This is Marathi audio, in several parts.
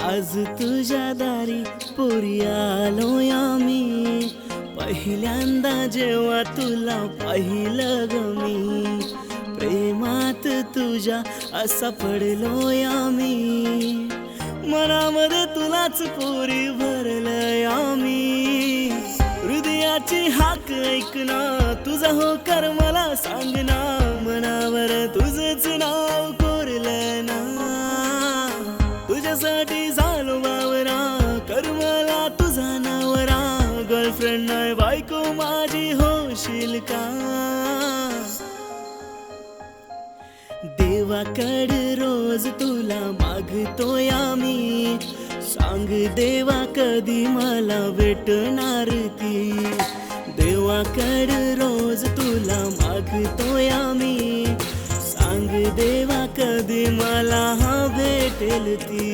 आज तुझ्या दारी पोरी आलोय आम्ही, पहिल्यांदा जेव्हा तुला पाहिलं ग मी, प्रेमात तुझ्या असा पडलोय आम्ही, मनामध्ये तुलाच पोरी भरलंय आम्ही, हृदयाची हाक ऐकना, तुझा होकार मला सांगना, मनावर तुझंच नाव कोरलं ना, तुझ्यासाठी झालो बावरा, कर मला तुझा नवरा, गर्लफ्रेंड नाही बायको माझी होशील का? देवाकडे रोज तुला मागतोय आम्ही, सांग देवा कधी मला भेटणार ती, देवाकडे रोज तुला मागतोय आम्ही, सांग देवा कधी मला भेटेल ती.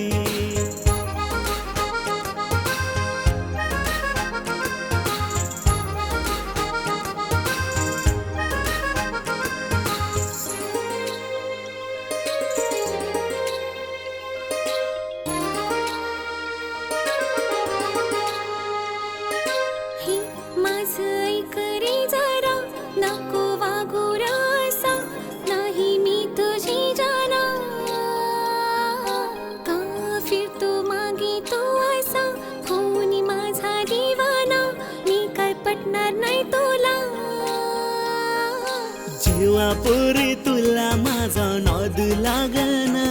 नको वागू रसा, नाही मी तुझी जाना, का फिरतो मागे तू असा, कोणी माझा दिवाना, मी काय पटणार नाही तुला. जेव्हा पोरी तुला माझा नाद लागना,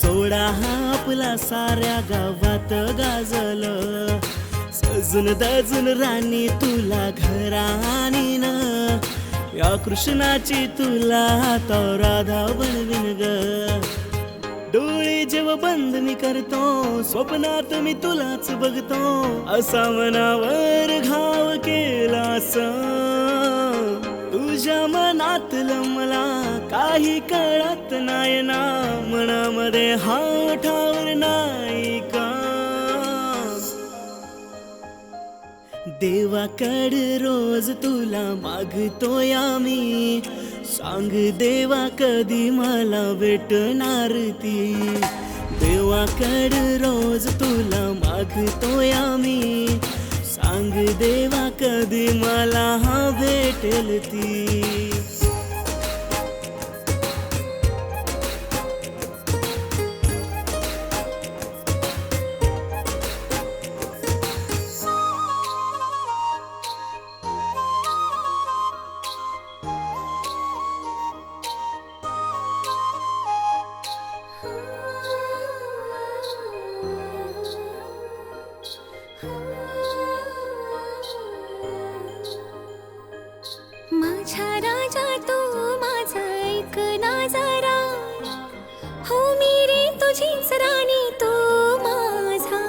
सोडा हा आपला साऱ्या गावात गाजलं, सजून दजून राणी तुला घरा आणीन, या कृष्णाची तुला आता राधा बनवीन ग. डोळे जेव्हा बंद मी करतो, स्वप्नात मी तुलाच बघतो, असा मनावर घाव केलास, तुझ्या मनातलं मला काही कळत नाही ना, मनामध्ये हा ठावर नाही का? देवाकडे रोज तुला मागतोय आम्ही, सांग देवा कधी मला भेटणार ती, देवाकडे रोज तुला मागतोय आम्ही, सांग देवा कधी मला भेटेल ती. माझा राजा तू माझा ऐक ना जरा, हो मी रे तुझीच राणी तू माझा,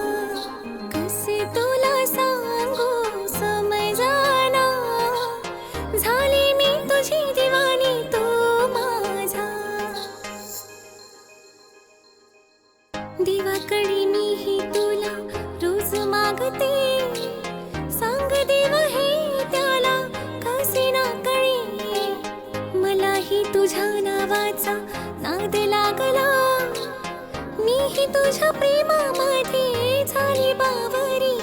कसे तुला सांगू समजाना, झाली मी तुझी दिवाणी तू माझा. देवाकडे मीही तुला रोज मागते, सांग देव हे त्याला कसे ना कळे, मलाही तुझ्या नावाचा नाद लागला, मीही तुझ्या प्रेमामध्ये झाली बावरी.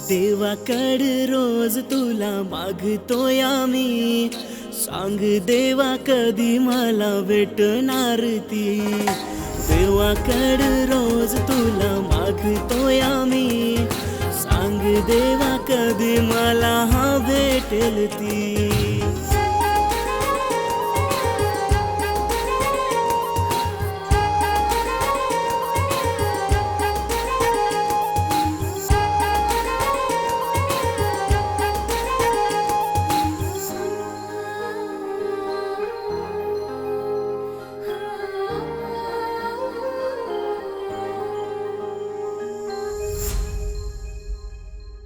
देवाकडे रोज तुला मागतोय आम्ही, सांग देवा कधी मला भेटणार ती, देवाकडे रोज तुला मागतोय आम्ही, सांग देवा कधी मला भेटेल ती.